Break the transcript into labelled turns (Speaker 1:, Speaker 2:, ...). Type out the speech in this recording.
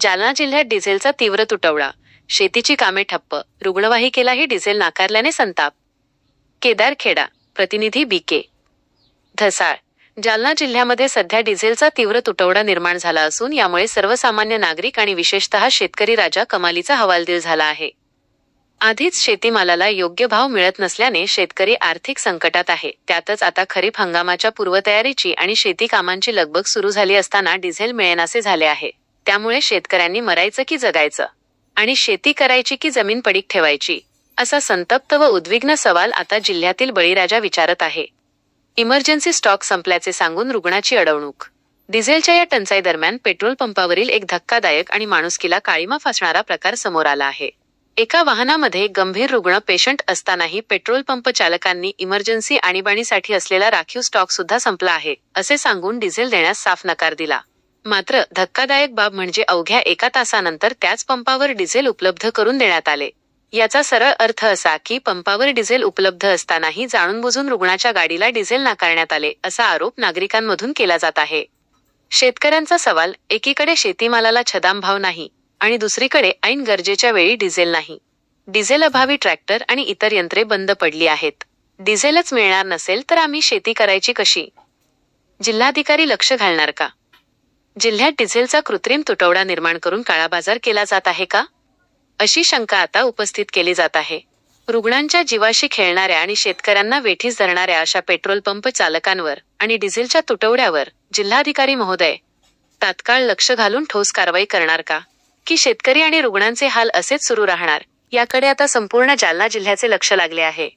Speaker 1: जालना जिल्ह्यात डिझेलचा तीव्र तुटवडा, शेतीची कामे ठप्प, रुग्णवाहिकेलाही डिझेल नाकारल्याने संताप. केदारखेडा, प्रतिनिधी बीके धसाळ. जालना जिल्ह्यामध्ये सध्या डिझेलचा तीव्र तुटवडा निर्माण झाला असून यामुळे सर्वसामान्य नागरिक आणि विशेषतः शेतकरी राजा कमालीचा हवालदिल झाला आहे. आधीच शेतीमालाला योग्य भाव मिळत नसल्याने शेतकरी आर्थिक संकटात आहे. त्यातच आता खरीप हंगामाच्या पूर्वतयारीची आणि शेती कामांची लगबग सुरू झाली असताना डिझेल मिळेनासे झाले आहे. त्यामुळे शेतकऱ्यांनी मरायचं की जगायचं आणि शेती करायची की जमीन पडीक ठेवायची, असा संतप्त व उद्विग्न सवाल आता जिल्ह्यातील बळीराजा विचारत आहे. इमर्जन्सी स्टॉक संपल्याचे सांगून रुग्णाची अडवणूक. डिझेलच्या या टंचाई दरम्यान पेट्रोल पंपावरील एक धक्कादायक आणि माणुसकीला काळिमा फासणारा प्रकार समोर आला आहे. एका वाहनामध्ये गंभीर रुग्ण पेशंट असतानाही पेट्रोल पंप चालकांनी इमर्जन्सी आणीबाणीसाठी असलेला राखीव स्टॉक सुद्धा संपला आहे, असे सांगून डिझेल देण्यास साफ नकार दिला. मात्र धक्कादायक बाब म्हणजे अवघ्या 1 तासानंतर त्याच पंपावर डिझेल उपलब्ध करून देण्यात आले. याचा सरळ अर्थ असा की पंपावर डिझेल उपलब्ध असतानाही जाणूनबुजून रुग्णाच्या गाडीला डिझेल नाकारण्यात आले, असा आरोप नागरिकांमधून केला जात आहे. शेतकऱ्यांचा सवाल, एकीकडे शेतीमालाला छदाम भाव नाही आणि दुसरीकडे ऐन गरजेच्या वेळी डिझेल नाही. डिझेल अभावी ट्रॅक्टर आणि इतर यंत्रे बंद पडली आहेत. डिझेलच मिळणार नसेल तर आम्ही शेती करायची कशी? जिल्हाधिकारी लक्ष घालणार का? जिल्ह्यात डिझेलचा कृत्रिम तुटवडा निर्माण करून काळाबाजार केला जात आहे का, अशी शंका आता उपस्थित केली जात आहे. रुग्णांच्या जीवाशी खेळणाऱ्या आणि शेतकऱ्यांना वेठीस धरणाऱ्या अशा पेट्रोल पंप चालकांवर आणि डिझेलच्या तुटवड्यावर जिल्हाधिकारी महोदय तात्काळ लक्ष घालून ठोस कारवाई करणार का, की शेतकरी आणि रुग्णांचे हाल असेच सुरू राहणार, याकडे आता संपूर्ण जालना जिल्ह्याचे लक्ष लागले आहे.